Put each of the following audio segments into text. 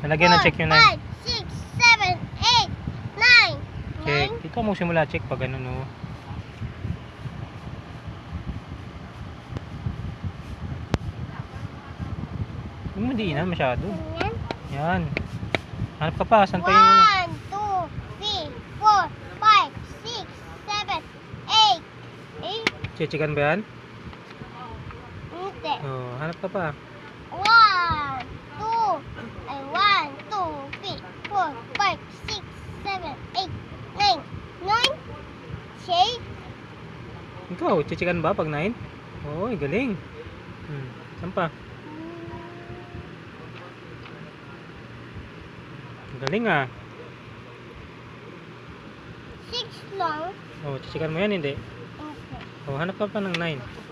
Nalagyan ng check yung 9. 5, 6, 7, 8, 9. Check. Dito mo simula check pag ganun, no. Hindi na masyado. Yan. Hanap ka pa. Saan pa yung ano? 1, 2, 3, 4, 5, 6, 7, 8. Chichikan ba yan? Hindi. Oh, hanap ka pa. 1, 2, 3, 4, 5, 6, 7, 8, 9. 10. Ikaw, chichikan ba pag 9? Oh, galing. Saan pa? Galing ah. 6 lang. Oh, chichikan mo yan, hindi? Okay. Oh, hanap ka pa ng 9. 1, 2.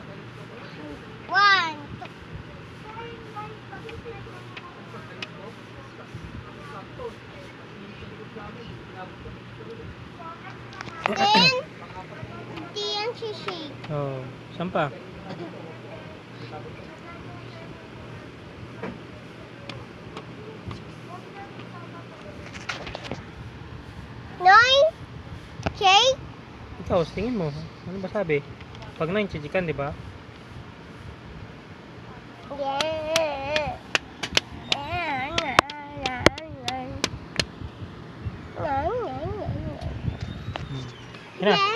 Then, hindi yan shake. Oh, saan pa? Nine, shake. Ikaw, tingin mo. Ano ba sabi? Pag 9, chichikan, di ba? Yeah. Yan na.